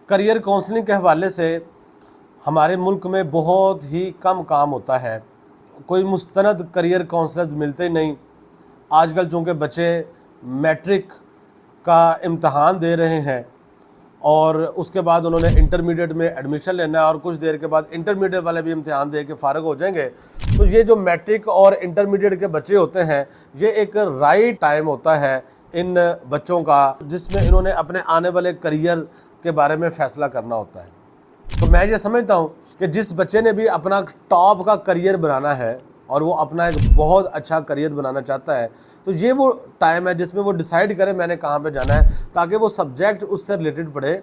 Career counselling के हवाले से हमारे मुल्क में बहुत ही कम काम होता है। कोई मुस्तनद करियर काउंसलर्स मिलते ही नहीं। आजकल चूँकि बच्चे मैट्रिक का इम्तहान दे रहे हैं और उसके बाद उन्होंने इंटरमीडिएट में एडमिशन लेना है और कुछ देर के बाद इंटरमीडिएट वाले भी इम्तहान दे के फ़ारग हो जाएंगे। तो ये जो मैट्रिक और इंटरमीडिएट के बच्चे होते हैं, ये एक राइट टाइम होता है इन बच्चों का, जिसमें इन्होंने अपने आने वाले करियर के बारे में फ़ैसला करना होता है। तो मैं ये समझता हूँ कि जिस बच्चे ने भी अपना टॉप का करियर बनाना है और वो अपना एक बहुत अच्छा करियर बनाना चाहता है, तो ये वो टाइम है जिसमें वो डिसाइड करे मैंने कहाँ पे जाना है, ताकि वो सब्जेक्ट उससे रिलेटेड पढ़े,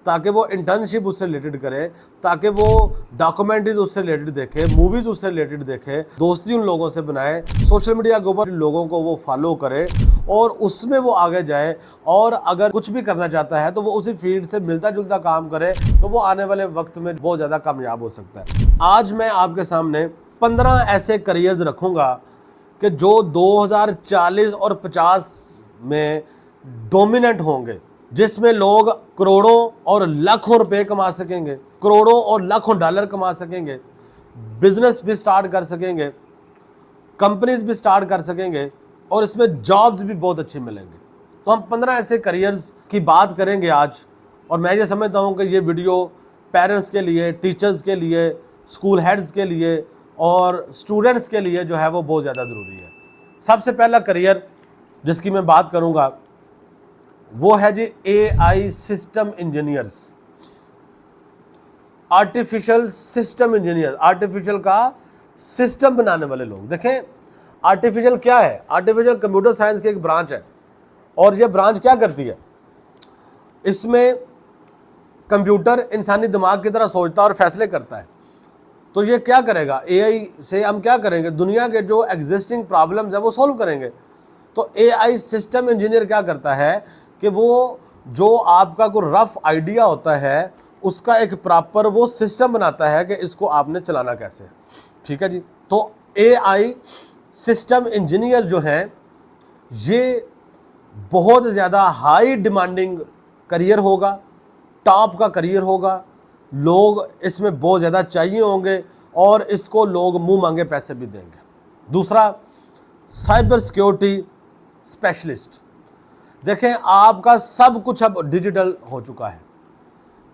ताकि वो इंटर्नशिप उससे रिलेटेड करे, ताकि वो डॉक्यूमेंट्रीज उससे रिलेटेड देखे, मूवीज़ उससे रिलेटेड देखे, दोस्ती उन लोगों से बनाए, सोशल मीडिया के ऊपर लोगों को वो फॉलो करे और उसमें वो आगे जाए। और अगर कुछ भी करना चाहता है तो वो उसी फील्ड से मिलता जुलता काम करे, तो वो आने वाले वक्त में बहुत ज़्यादा कामयाब हो सकता है। आज मैं आपके सामने 15 ऐसे करियर्स रखूँगा कि जो 2040 और 50 में डोमिनेंट होंगे, जिसमें लोग करोड़ों और लाखों रुपए कमा सकेंगे, करोड़ों और लाखों डॉलर कमा सकेंगे, बिजनेस भी स्टार्ट कर सकेंगे, कंपनीज भी स्टार्ट कर सकेंगे और इसमें जॉब्स भी बहुत अच्छे मिलेंगे। तो हम 15 ऐसे करियर्स की बात करेंगे आज। और मैं ये समझता हूँ कि ये वीडियो पेरेंट्स के लिए, टीचर्स के लिए, स्कूल हेड्स के लिए और स्टूडेंट्स के लिए जो है वो बहुत ज़्यादा ज़रूरी है। सबसे पहला करियर जिसकी मैं बात करूँगा वो है जी AI system engineers, artificial system engineer, artificial का सिस्टम बनाने वाले लोग। देखें आर्टिफिशियल क्या है? आर्टिफिशियल कंप्यूटर साइंस की एक ब्रांच है और ये ब्रांच क्या करती है? इसमें कंप्यूटर इंसानी दिमाग की तरह सोचता है और फैसले करता है। तो ये क्या करेगा? AI से हम क्या करेंगे? दुनिया के जो एग्जिस्टिंग प्रॉब्लम्स है वो सोल्व करेंगे। तो AI सिस्टम इंजीनियर क्या करता है कि वो जो आपका कोई रफ आइडिया होता है उसका एक प्रॉपर वो सिस्टम बनाता है कि इसको आपने चलाना कैसे है। ठीक है जी। तो AI सिस्टम इंजीनियर जो है ये बहुत ज़्यादा हाई डिमांडिंग करियर होगा, टॉप का करियर होगा, लोग इसमें बहुत ज़्यादा चाहिए होंगे और इसको लोग मुंह मांगे पैसे भी देंगे। दूसरा, साइबर सिक्योरिटी स्पेशलिस्ट। देखें आपका सब कुछ अब डिजिटल हो चुका है,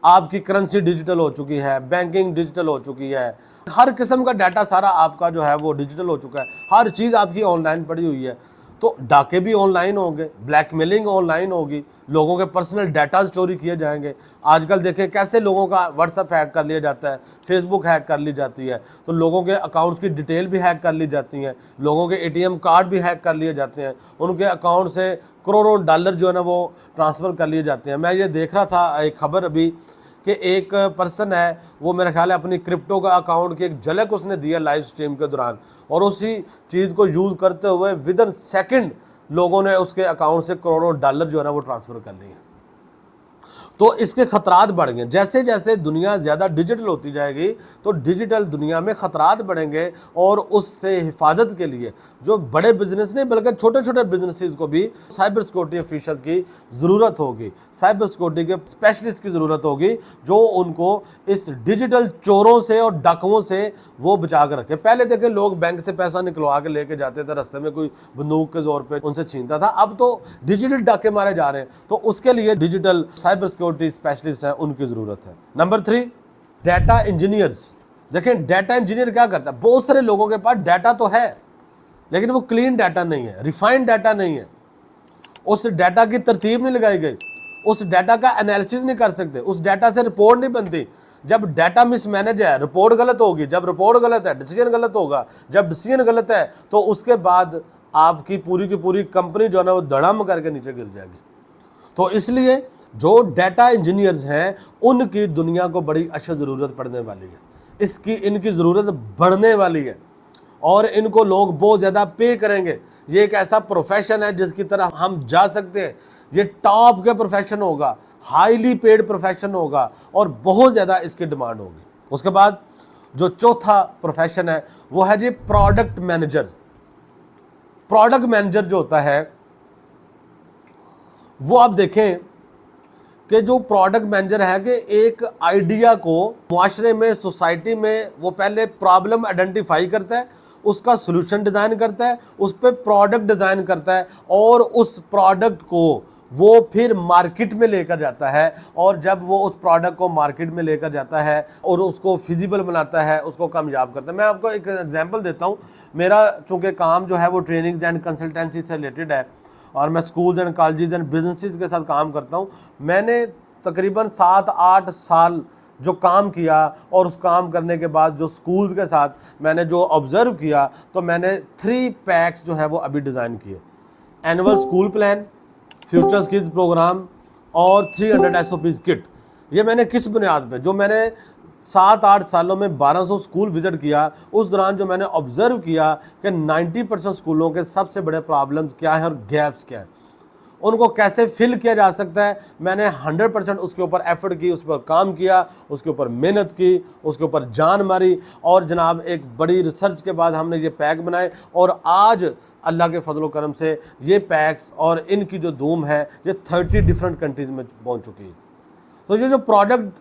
आपकी करेंसी डिजिटल हो चुकी है, बैंकिंग डिजिटल हो चुकी है, हर किस्म का डाटा सारा आपका जो है वो डिजिटल हो चुका है, हर चीज़ आपकी ऑनलाइन पड़ी हुई है। तो डाके भी ऑनलाइन होंगे, ब्लैकमेलिंग ऑनलाइन होगी, लोगों के पर्सनल डाटा चोरी किए जाएंगे। आजकल देखें कैसे लोगों का व्हाट्सएप हैक कर लिया जाता है, फेसबुक हैक कर ली जाती है, तो लोगों के अकाउंट्स की डिटेल भी हैक कर ली जाती हैं, लोगों के ATM कार्ड भी हैक कर लिए जाते हैं, उनके अकाउंट से करोड़ों डॉलर जो है ना वो ट्रांसफ़र कर लिए जाते हैं। मैं ये देख रहा था एक खबर अभी कि एक पर्सन है, वो मेरा ख्याल है अपनी क्रिप्टो का अकाउंट की एक झलक उसने दिया लाइव स्ट्रीम के दौरान, और उसी चीज़ को यूज़ करते हुए विदिन सेकंड लोगों ने उसके अकाउंट से करोड़ों डॉलर जो है ना वो ट्रांसफ़र कर लिए। तो इसके खतरात बढ़ गए। जैसे जैसे दुनिया ज़्यादा डिजिटल होती जाएगी तो डिजिटल दुनिया में खतरात बढ़ेंगे और उससे हिफाजत के लिए जो बड़े बिजनेस नहीं बल्कि छोटे छोटे बिजनेसेस को भी साइबर सिक्योरिटी ऑफिसर की ज़रूरत होगी, साइबर सिक्योरिटी के स्पेशलिस्ट की ज़रूरत होगी जो उनको इस डिजिटल चोरों से और डाकुओं से वो बचा कर रखे। पहले देखें लोग बैंक से पैसा निकलवा के लेके जाते थे, रास्ते में कोई बंदूक के जोर पे उनसे छीनता था, अब तो डिजिटल डाके मारे जा रहे हैं। तो उसके लिए डिजिटल साइबर सिक्योरिटी स्पेशलिस्ट हैं, उनकी ज़रूरत है। Number 3, data engineers. देखें डाटा इंजीनियर क्या करता है? बहुत सारे लोगों के पास डाटा तो है लेकिन वो क्लीन डाटा नहीं है, रिफाइंड डाटा नहीं है, उस डाटा की तरतीब नहीं लगाई गई, उस डाटा का एनालिसिस नहीं कर सकते, उस डाटा से रिपोर्ट नहीं बनती। जब डाटा मिसमैनेज है रिपोर्ट गलत होगी, जब रिपोर्ट गलत है डिसीजन गलत होगा, जब डिसीजन गलत है तो उसके बाद आपकी पूरी की पूरी कंपनी जो है ना वो धड़म करके नीचे गिर जाएगी। तो इसलिए जो डाटा इंजीनियर्स हैं उनकी दुनिया को बड़ी अच्छी ज़रूरत पड़ने वाली है, इनकी ज़रूरत बढ़ने वाली है और इनको लोग बहुत ज़्यादा पे करेंगे। ये एक ऐसा प्रोफेशन है जिसकी तरह हम जा सकते हैं, ये टॉप का प्रोफेशन होगा, हाईली पेड प्रोफेशन होगा और बहुत ज़्यादा इसकी डिमांड होगी। उसके बाद जो चौथा प्रोफेशन है वो है जी प्रोडक्ट मैनेजर। प्रोडक्ट मैनेजर जो होता है वो आप देखें कि जो प्रोडक्ट मैनेजर है कि एक आइडिया को मुआशरे में, सोसाइटी में, वो पहले प्रॉब्लम आइडेंटिफाई करता है, उसका सोल्यूशन डिज़ाइन करता है, उस पर प्रोडक्ट डिज़ाइन करता है और उस प्रोडक्ट को वो फिर मार्केट में लेकर जाता है। और जब वो उस प्रोडक्ट को मार्केट में लेकर जाता है और उसको फिजिबल बनाता है, उसको कामयाब करता है। मैं आपको एक एग्जांपल देता हूँ। मेरा चूँकि काम जो है वो ट्रेनिंग्स एंड कंसल्टेंसी से रिलेटेड है और मैं schools and colleges and businesses के साथ काम करता हूँ। मैंने तकरीबन 7-8 साल जो काम किया और उस काम करने के बाद जो स्कूल्स के साथ मैंने जो ऑब्ज़र्व किया, तो मैंने 3 पैक्स जो है वो अभी डिज़ाइन किए। Annual school plan, future skills program और 300 SOPs किट। ये मैंने किस बुनियाद पे, जो मैंने 7-8 सालों में 1200 स्कूल विजिट किया, उस दौरान जो मैंने ऑब्जर्व किया कि 90% स्कूलों के सबसे बड़े प्रॉब्लम्स क्या हैं और गैप्स क्या हैं, उनको कैसे फिल किया जा सकता है। मैंने 100% उसके ऊपर एफर्ट की, उस पर काम किया, उसके ऊपर मेहनत की, उसके ऊपर जान मारी और जनाब एक बड़ी रिसर्च के बाद हमने ये पैक बनाए और आज अल्लाह के फजल करम से ये पैक्स और इनकी जो धूम है ये 30 डिफरेंट कंट्रीज़ में पहुंच चुकी है। तो ये जो प्रोडक्ट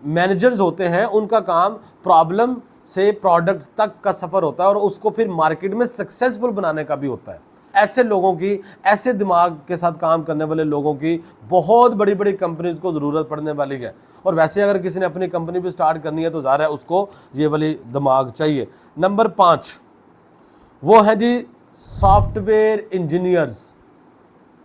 मैनेजर्स होते हैं उनका काम प्रॉब्लम से प्रोडक्ट तक का सफ़र होता है और उसको फिर मार्केट में सक्सेसफुल बनाने का भी होता है। ऐसे लोगों की, ऐसे दिमाग के साथ काम करने वाले लोगों की बहुत बड़ी बड़ी कंपनीज को ज़रूरत पड़ने वाली है। और वैसे अगर किसी ने अपनी कंपनी भी स्टार्ट करनी है तो ज़ाहिर है उसको ये वाली दिमाग चाहिए। नंबर 5 वो है जी सॉफ्टवेयर इंजीनियर्स।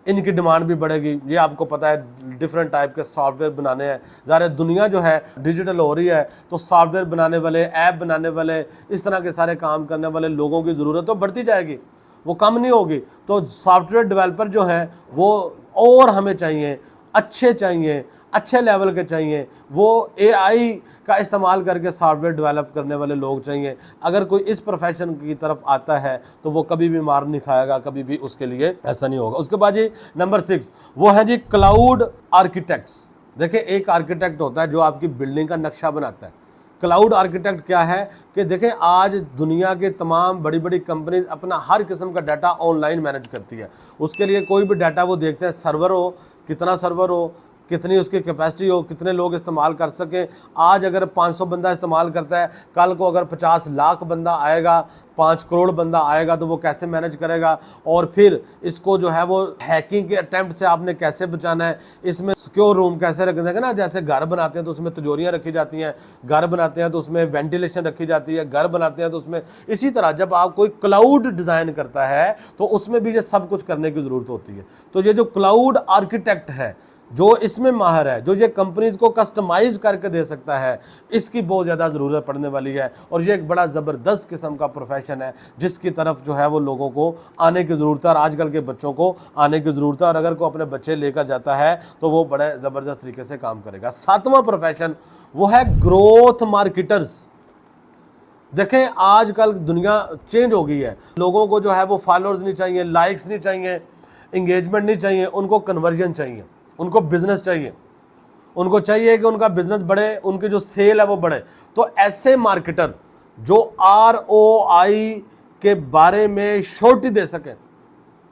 इनकी डिमांड भी बढ़ेगी। ये आपको पता है डिफरेंट टाइप के सॉफ्टवेयर बनाने हैं। ज़ाहिर दुनिया जो है डिजिटल हो रही है तो सॉफ्टवेयर बनाने वाले, ऐप बनाने वाले, इस तरह के सारे काम करने वाले लोगों की ज़रूरत तो बढ़ती जाएगी, वो कम नहीं होगी। तो सॉफ्टवेयर डेवलपर जो हैं वो और हमें चाहिए, अच्छे चाहिए, अच्छे लेवल के चाहिए। वो AI का इस्तेमाल करके सॉफ्टवेयर डेवलप करने वाले लोग चाहिए। अगर कोई इस प्रोफेशन की तरफ आता है तो वो कभी भी मार नहीं खाएगा, कभी भी उसके लिए ऐसा नहीं होगा। उसके बाद जी नंबर 6 वो है जी क्लाउड आर्किटेक्ट्स। देखिए एक आर्किटेक्ट होता है जो आपकी बिल्डिंग का नक्शा बनाता है। क्लाउड आर्किटेक्ट क्या है कि देखें आज दुनिया के तमाम बड़ी बड़ी कंपनीज अपना हर किस्म का डाटा ऑनलाइन मैनेज करती है। उसके लिए कोई भी डाटा वो देखते हैं, सर्वर हो, कितना सर्वर हो, कितनी उसकी कैपेसिटी हो, कितने लोग इस्तेमाल कर सकें। आज अगर 500 बंदा इस्तेमाल करता है, कल को अगर 50 लाख बंदा आएगा, 5 करोड़ बंदा आएगा तो वो कैसे मैनेज करेगा। और फिर इसको जो है वो हैकिंग के अटैम्प्ट से आपने कैसे बचाना है। इसमें सिक्योर रूम कैसे रख देंगे ना, जैसे घर बनाते हैं तो उसमें तिजोरियाँ रखी जाती हैं, घर बनाते हैं तो उसमें वेंटिलेशन रखी जाती है, घर बनाते हैं तो उसमें, इसी तरह जब आप कोई क्लाउड डिज़ाइन करता है तो उसमें भी ये सब कुछ करने की ज़रूरत होती है। तो ये जो क्लाउड आर्किटेक्ट है, जो इसमें माहिर है, जो ये कंपनीज को कस्टमाइज करके दे सकता है, इसकी बहुत ज़्यादा ज़रूरत पड़ने वाली है। और ये एक बड़ा ज़बरदस्त किस्म का प्रोफेशन है जिसकी तरफ जो है वो लोगों को आने की ज़रूरत है और आजकल के बच्चों को आने की ज़रूरत है। और अगर कोई अपने बच्चे लेकर जाता है तो वो बड़े ज़बरदस्त तरीके से काम करेगा। 7वां प्रोफेशन वो है ग्रोथ मार्केटर्स। देखें आजकल दुनिया चेंज हो गई है। लोगों को जो है वो फॉलोअर्स नहीं चाहिए, लाइक्स नहीं चाहिए, इंगेजमेंट नहीं चाहिए, उनको कन्वर्जन चाहिए, उनको बिजनेस चाहिए। उनको चाहिए कि उनका बिजनेस बढ़े, उनकी जो सेल है वो बढ़े। तो ऐसे मार्केटर जो ROI के बारे में श्योरिटी दे सके,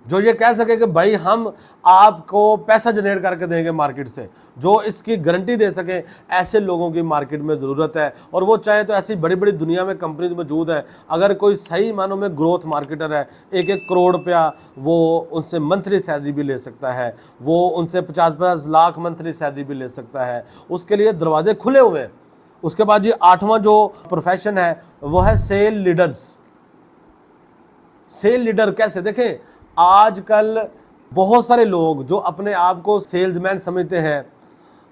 जो ये कह सके कि भाई हम आपको पैसा जनरेट करके देंगे मार्केट से, जो इसकी गारंटी दे सके, ऐसे लोगों की मार्केट में ज़रूरत है। और वो चाहे तो ऐसी बड़ी बड़ी दुनिया में कंपनीज मौजूद हैं। अगर कोई सही मानों में ग्रोथ मार्केटर है, 1-1 करोड़ रुपया वो उनसे मंथली सैलरी भी ले सकता है, वो उनसे 50-50 लाख मंथली सैलरी भी ले सकता है, उसके लिए दरवाजे खुले हुए हैं। उसके बाद ये 8वां जो प्रोफेशन है वो है सेल लीडर्स। सेल लीडर कैसे, देखें आजकल बहुत सारे लोग जो अपने आप को सेल्समैन समझते हैं,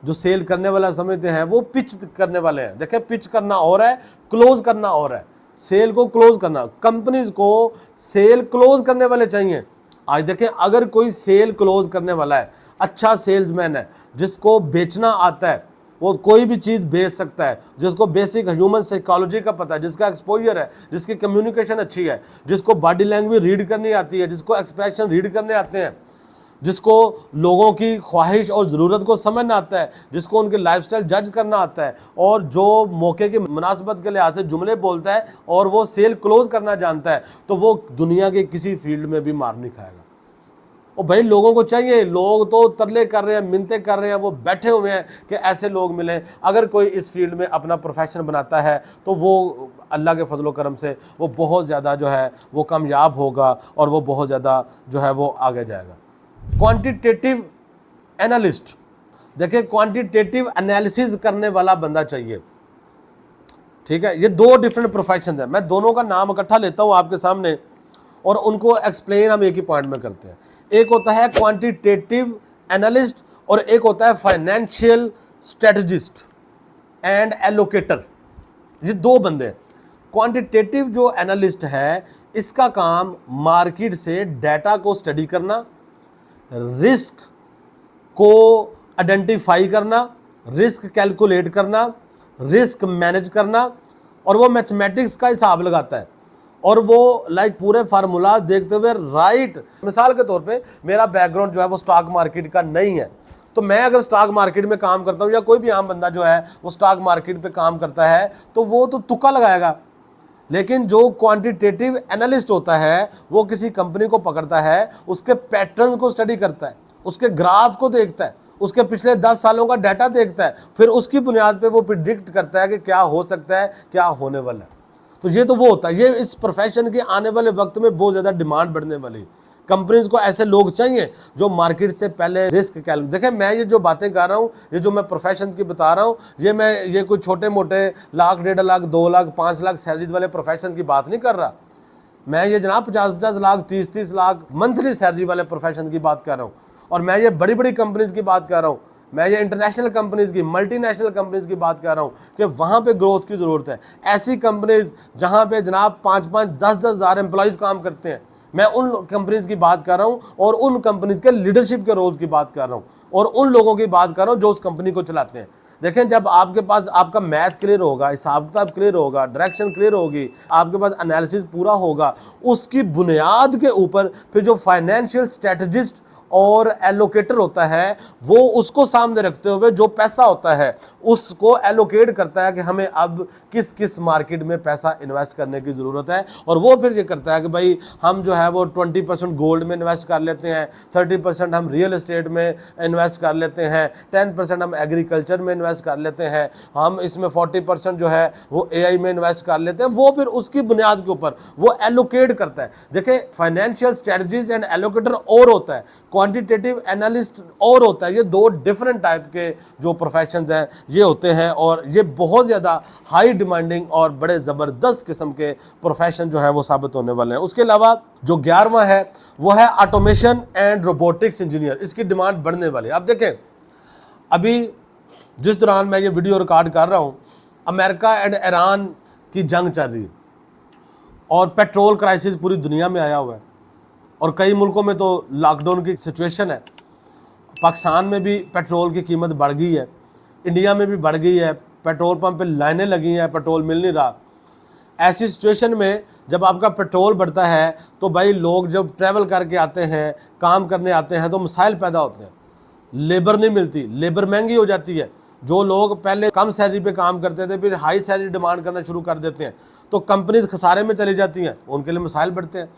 जो सेल करने वाला समझते हैं, वो पिच करने वाले हैं। देखें पिच करना और है, क्लोज करना और है। सेल को क्लोज करना, कंपनीज को सेल क्लोज करने वाले चाहिए। आज देखें अगर कोई सेल क्लोज करने वाला है, अच्छा सेल्समैन है, जिसको बेचना आता है, वो कोई भी चीज़ बेच सकता है, जिसको बेसिक ह्यूमन साइकोलॉजी का पता है, जिसका एक्सपोजर है, जिसकी कम्युनिकेशन अच्छी है, जिसको बॉडी लैंग्वेज रीड करनी आती है, जिसको एक्सप्रेशन रीड करने आते हैं, जिसको लोगों की ख्वाहिश और ज़रूरत को समझना आता है, जिसको उनके लाइफस्टाइल जज करना आता है, और जो मौके की मुनासिबत के लिहाज से जुमले बोलता है और वो सेल क्लोज करना जानता है, तो वो दुनिया के किसी फील्ड में भी मार नहीं खाएगा। और भाई लोगों को चाहिए, लोग तो तरले कर रहे हैं, मिन्नतें कर रहे हैं, वो बैठे हुए हैं कि ऐसे लोग मिलें। अगर कोई इस फील्ड में अपना प्रोफेशन बनाता है तो वो अल्लाह के फजलो करम से वो बहुत ज़्यादा जो है वो कामयाब होगा और वो बहुत ज़्यादा जो है वो आगे जाएगा। क्वांटिटेटिव एनालिस्ट, देखिए क्वांटिटेटिव एनालिसिस करने वाला बंदा चाहिए, ठीक है। ये दो डिफरेंट प्रोफेशन है, मैं दोनों का नाम इकट्ठा लेता हूँ आपके सामने और उनको एक्सप्लेन हम एक ही पॉइंट में करते हैं। एक होता है क्वांटिटेटिव एनालिस्ट और एक होता है फाइनेंशियल स्ट्रेटजिस्ट एंड एलोकेटर। ये दो बंदे हैं। क्वांटिटेटिव जो एनालिस्ट है इसका काम मार्केट से डाटा को स्टडी करना, रिस्क को आइडेंटिफाई करना, रिस्क कैलकुलेट करना, रिस्क मैनेज करना, और वो मैथमेटिक्स का हिसाब लगाता है और वो पूरे फार्मूला देखते हुए राइट। मिसाल के तौर पे मेरा बैकग्राउंड जो है वो स्टॉक मार्केट का नहीं है, तो मैं अगर स्टॉक मार्केट में काम करता हूँ या कोई भी आम बंदा जो है वो स्टॉक मार्केट पे काम करता है तो वो तो तुक्का लगाएगा। लेकिन जो क्वांटिटेटिव एनालिस्ट होता है वो किसी कंपनी को पकड़ता है, उसके पैटर्न को स्टडी करता है, उसके ग्राफ को देखता है, उसके पिछले 10 सालों का डाटा देखता है, फिर उसकी बुनियाद पे वो प्रिडिक्ट करता है कि क्या हो सकता है, क्या होने वाला है। तो ये तो वो होता है। ये इस प्रोफेशन के आने वाले वक्त में बहुत ज़्यादा डिमांड बढ़ने वाली। कंपनीज को ऐसे लोग चाहिए जो मार्केट से पहले रिस्क कैलकुलेट। देखिए मैं ये जो बातें कर रहा हूँ, ये जो मैं प्रोफेशन की बता रहा हूँ, ये कोई छोटे मोटे लाख, 1.5 लाख, 2 लाख, 5 लाख सैलरीज वाले प्रोफेशन की बात नहीं कर रहा। मैं ये जनाब 50-50 लाख, 30-30 लाख मंथली सैलरी वाले प्रोफेशन की बात कर रहा हूँ। और मैं ये बड़ी बड़ी कंपनीज की बात कर रहा हूँ, मैं ये इंटरनेशनल कंपनीज की, मल्टीनेशनल कंपनीज की बात कर रहा हूँ कि वहाँ पे ग्रोथ की ज़रूरत है। ऐसी कंपनीज जहाँ पे जनाब 5-5, 10-10 हज़ार एम्प्लॉयज़ काम करते हैं, मैं उन कंपनीज की बात कर रहा हूँ और उन कंपनीज के लीडरशिप के रोल्स की बात कर रहा हूँ और उन लोगों की बात कर रहा हूँ जो उस कंपनी को चलाते हैं। देखें, जब आपके पास आपका मैथ क्लियर होगा, हिसाब किताब क्लियर होगा, डायरेक्शन क्लियर होगी, आपके पास एनालिसिस पूरा होगा, उसकी बुनियाद के ऊपर फिर जो फाइनेंशियल स्ट्रेटजिस्ट और एलोकेटर होता है वो उसको सामने रखते हुए जो पैसा होता है उसको एलोकेट करता है कि हमें अब किस किस मार्केट में पैसा इन्वेस्ट करने की ज़रूरत है। और वो फिर ये करता है कि भाई हम जो है वो 20% गोल्ड में इन्वेस्ट कर लेते हैं, 30% हम रियल एस्टेट में इन्वेस्ट कर लेते हैं, 10% हम एग्रीकल्चर में इन्वेस्ट कर लेते हैं, हम इसमें 40% जो है वो AI में इन्वेस्ट कर लेते हैं। वो फिर उसकी बुनियाद के ऊपर वो एलोकेट करता है। देखिए फाइनेंशियल स्ट्रेटजीज एंड एलोकेटर और होता है, क्वांटिटेटिव एनालिस्ट और होता है। ये दो डिफरेंट टाइप के जो प्रोफेशंस हैं ये होते हैं और ये बहुत ज़्यादा हाई डिमांडिंग और बड़े ज़बरदस्त किस्म के प्रोफेशन जो है वो साबित होने वाले हैं। उसके अलावा जो 11वां है वो है ऑटोमेशन एंड रोबोटिक्स इंजीनियर। इसकी डिमांड बढ़ने वाली है। अब देखें, अभी जिस दौरान मैं ये वीडियो रिकॉर्ड कर रहा हूँ, अमेरिका एंड ईरान की जंग चल रही है और पेट्रोल क्राइसिस पूरी दुनिया में आया हुआ है और कई मुल्कों में तो लॉकडाउन की सिचुएशन है। पाकिस्तान में भी पेट्रोल की कीमत बढ़ गई है, इंडिया में भी बढ़ गई है, पेट्रोल पंप पे लाइनें लगी हैं, पेट्रोल मिल नहीं रहा। ऐसी सिचुएशन में जब आपका पेट्रोल बढ़ता है तो भाई लोग जब ट्रैवल करके आते हैं, काम करने आते हैं तो मसाइल पैदा होते हैं। लेबर नहीं मिलती, लेबर महंगी हो जाती है। जो लोग पहले कम सैलरी पे काम करते थे फिर हाई सैलरी डिमांड करना शुरू कर देते हैं तो कंपनीज खसारे में चली जाती हैं, उनके लिए मसाइल बढ़ते हैं।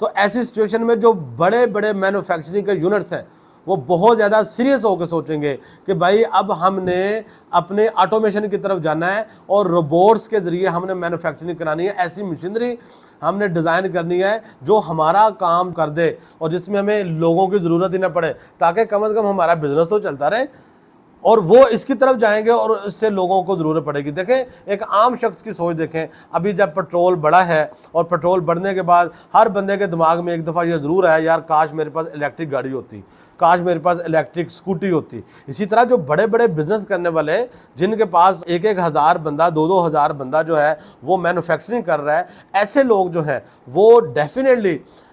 तो ऐसी सिचुएशन में जो बड़े बड़े मैन्युफैक्चरिंग के यूनिट्स हैं वो बहुत ज़्यादा सीरियस होकर सोचेंगे कि भाई अब हमने अपने ऑटोमेशन की तरफ जाना है और रोबोट्स के ज़रिए हमने मैन्युफैक्चरिंग करानी है। ऐसी मशीनरी हमने डिज़ाइन करनी है जो हमारा काम कर दे और जिसमें हमें लोगों की ज़रूरत ही ना पड़े, ताकि कम से कम हमारा बिजनेस तो चलता रहे। और वो इसकी तरफ जाएंगे और इससे लोगों को ज़रूरत पड़ेगी। देखें, एक आम शख्स की सोच देखें, अभी जब पेट्रोल बढ़ा है और पेट्रोल बढ़ने के बाद हर बंदे के दिमाग में एक दफ़ा ये ज़रूर है, यार काश मेरे पास इलेक्ट्रिक गाड़ी होती, काश मेरे पास इलेक्ट्रिक स्कूटी होती। इसी तरह जो बड़े बड़े बिजनेस करने वाले जिनके पास 1-1 हज़ार बंदा, 2-2 हज़ार बंदा जो है वो मैन्युफैक्चरिंग कर रहा है, ऐसे लोग जो हैं वो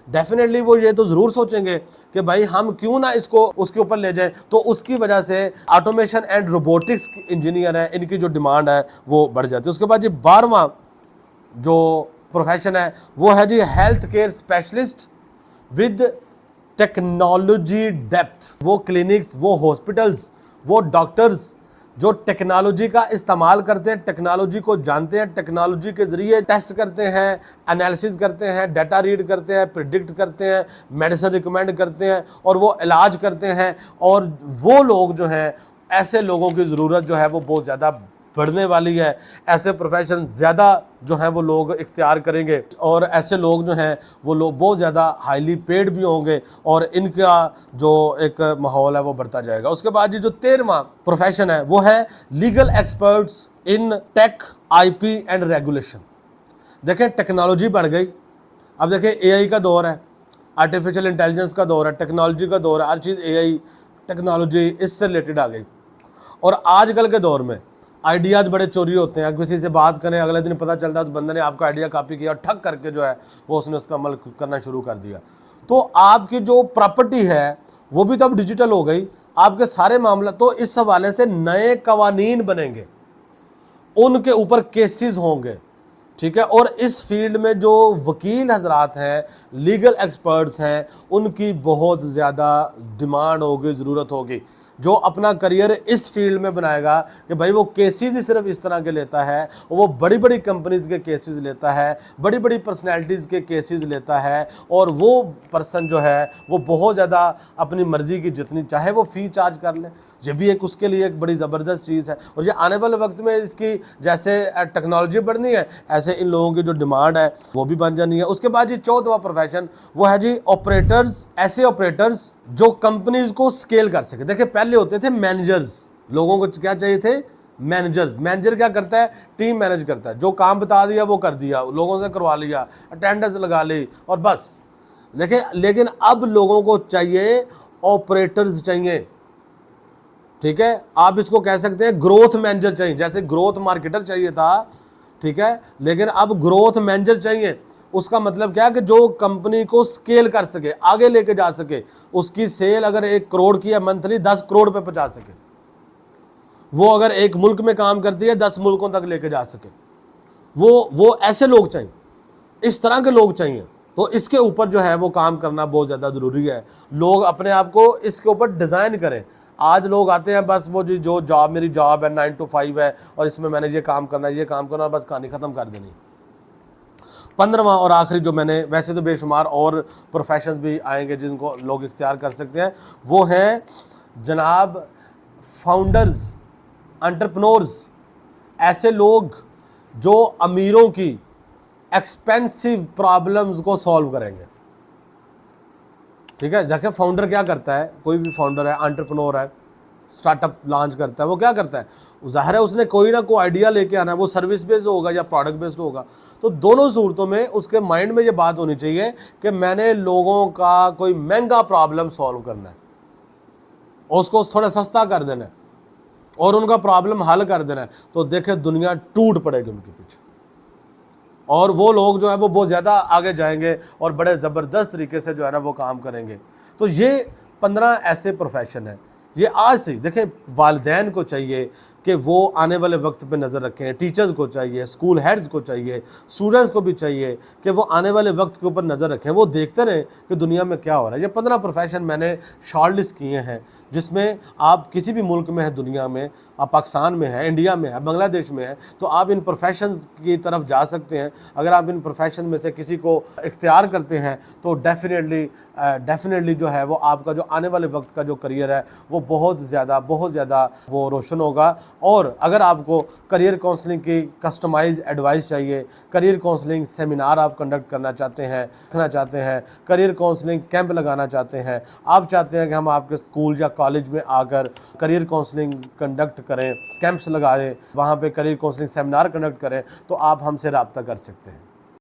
डेफिनेटली वो ये तो ज़रूर सोचेंगे कि भाई हम क्यों ना इसको उसके ऊपर ले जाएं। तो उसकी वजह से ऑटोमेशन एंड रोबोटिक्स इंजीनियर है, इनकी जो डिमांड है वो बढ़ जाती है। उसके बाद जी 12वां जो प्रोफेशन है वो है जी health care specialist with technology depth. वो क्लिनिक्स, वो हॉस्पिटल्स, वो डॉक्टर्स जो टेक्नोलॉजी का इस्तेमाल करते हैं, टेक्नोलॉजी को जानते हैं, टेक्नोलॉजी के ज़रिए टेस्ट करते हैं, एनालिसिस करते हैं, डाटा रीड करते हैं, प्रिडिक्ट करते हैं, मेडिसिन रिकमेंड करते हैं और वो इलाज करते हैं। और वो लोग जो हैं, ऐसे लोगों की ज़रूरत जो है वो बहुत ज़्यादा बढ़ने वाली है। ऐसे प्रोफेशन ज़्यादा जो हैं वो लोग इख्तियार करेंगे और ऐसे लोग जो हैं वो लोग बहुत ज़्यादा हाईली पेड भी होंगे और इनका जो एक माहौल है वो बढ़ता जाएगा। उसके बाद जो 13वां प्रोफेशन है वो है legal experts in tech, IP and regulation. देखें, टेक्नोलॉजी बढ़ गई। अब देखें, एआई का दौर है, आर्टिफिशियल इंटेलिजेंस का दौर है, टेक्नोलॉजी का दौर है, हर चीज़ एआई टेक्नोलॉजी इससे रिलेटेड आ गई। और आजकल के दौर में आइडियाज़ बड़े चोरी होते हैं। किसी से बात करें, अगले दिन पता चलता है तो बंदे ने आपका आइडिया कॉपी किया और ठग करके जो है वो उसने उस पर अमल करना शुरू कर दिया। तो आपकी जो प्रॉपर्टी है वो भी तो अब डिजिटल हो गई, आपके सारे मामला। तो इस हवाले से नए कवानीन बनेंगे, उनके ऊपर केसेस होंगे, ठीक है। और इस फील्ड में जो वकील हजरात हैं, लीगल एक्सपर्ट्स हैं, उनकी बहुत ज़्यादा डिमांड होगी, ज़रूरत होगी। जो अपना करियर इस फील्ड में बनाएगा कि भाई वो केसेस ही सिर्फ इस तरह के लेता है, वो बड़ी बड़ी कंपनीज के केसेस लेता है, बड़ी बड़ी पर्सनैलिटीज़ के केसेस लेता है, और वो पर्सन जो है वो बहुत ज़्यादा अपनी मर्ज़ी की जितनी चाहे वो फ़ी चार्ज कर ले। ये भी एक उसके लिए एक बड़ी ज़बरदस्त चीज़ है। और ये आने वाले वक्त में इसकी जैसे टेक्नोलॉजी बढ़नी है, ऐसे इन लोगों की जो डिमांड है वो भी बन जानी है। उसके बाद जी 14वां प्रोफेशन वो है जी ऑपरेटर्स। ऐसे ऑपरेटर्स जो कंपनीज को स्केल कर सके। देखिए, पहले होते थे मैनेजर्स, लोगों को क्या चाहिए थे? मैनेजर्स। मैनेजर क्या करता है? टीम मैनेज करता है, जो काम बता दिया वो कर दिया, लोगों से करवा लिया, अटेंडेंस लगा ली और बस। देखिए, लेकिन अब लोगों को चाहिए ऑपरेटर्स चाहिए, ठीक है। आप इसको कह सकते हैं ग्रोथ मैनेजर चाहिए, जैसे ग्रोथ मार्केटर चाहिए था, ठीक है, लेकिन अब ग्रोथ मैनेजर चाहिए। उसका मतलब क्या है कि जो कंपनी को स्केल कर सके, आगे लेके जा सके, उसकी सेल अगर 1 करोड़ की है मंथली, 10 करोड़ पे पहुंचा सके। वो अगर एक मुल्क में काम करती है, 10 मुल्कों तक लेके जा सके। वो ऐसे लोग चाहिए, इस तरह के लोग चाहिए। तो इसके ऊपर जो है वो काम करना बहुत ज़्यादा ज़रूरी है। लोग अपने आप को इसके ऊपर डिज़ाइन करें। आज लोग आते हैं, बस वो जो जॉब मेरी जॉब है 9 to 5 है और इसमें मैंने ये काम करना है, ये काम करना और बस कहानी ख़त्म कर देनी। 15वां और आखिरी जो मैंने, वैसे तो बेशुमार और प्रोफेशंस भी आएंगे जिनको लोग इख्तियार कर सकते हैं, वो हैं जनाब फाउंडर्स, एंटरप्रेन्योर्स। ऐसे लोग जो अमीरों की एक्सपेंसिव प्रॉब्लम्स को सॉल्व करेंगे, ठीक है। देखिए, फाउंडर क्या करता है, कोई भी फाउंडर है, एंटरप्रेन्योर है, स्टार्टअप लॉन्च करता है, वो क्या करता है? ज़ाहिर है उसने कोई ना कोई आइडिया लेके आना है, वो सर्विस बेस्ड होगा या प्रोडक्ट बेस्ड होगा। तो दोनों सूरतों में उसके माइंड में ये बात होनी चाहिए कि मैंने लोगों का कोई महंगा प्रॉब्लम सॉल्व करना है और उसको थोड़ा सस्ता कर देना है और उनका प्रॉब्लम हल कर देना है। तो देखे, दुनिया टूट पड़ेगी उनके पीछे और वो लोग जो है वो बहुत ज़्यादा आगे जाएंगे और बड़े ज़बरदस्त तरीके से जो है ना वो काम करेंगे। तो ये 15 ऐसे प्रोफेशन हैं। ये आज से देखें, वालिदैन को चाहिए कि वो आने वाले वक्त पे नज़र रखें, टीचर्स को चाहिए, स्कूल हेड्स को चाहिए, स्टूडेंट्स को भी चाहिए कि वो आने वाले वक्त के ऊपर नज़र रखें, वो देखते रहें कि दुनिया में क्या हो रहा है। ये 15 प्रोफेशन मैंने शॉर्टलिस्ट किए हैं, जिसमें आप किसी भी मुल्क में है दुनिया में, आप पाकिस्तान में है, इंडिया में है, बांग्लादेश में है, तो आप इन प्रोफेशंस की तरफ जा सकते हैं। अगर आप इन प्रोफेशन में से किसी को इख्तियार करते हैं तो डेफिनेटली जो है वो आपका जो आने वाले वक्त का जो करियर है वो बहुत ज़्यादा वो रोशन होगा। और अगर आपको करियर काउंसलिंग की कस्टमाइज एडवाइस चाहिए, करियर काउंसलिंग सेमिनार आप कंडक्ट करना चाहते हैं, करियर काउंसलिंग कैंप लगाना चाहते हैं, आप चाहते हैं कि हम आपके स्कूल या कॉलेज में आकर करियर काउंसलिंग कंडक्ट करें, कैंप्स लगाएं, वहाँ पे करियर काउंसलिंग सेमिनार कंडक्ट करें, तो आप हमसे रब्ता कर सकते हैं।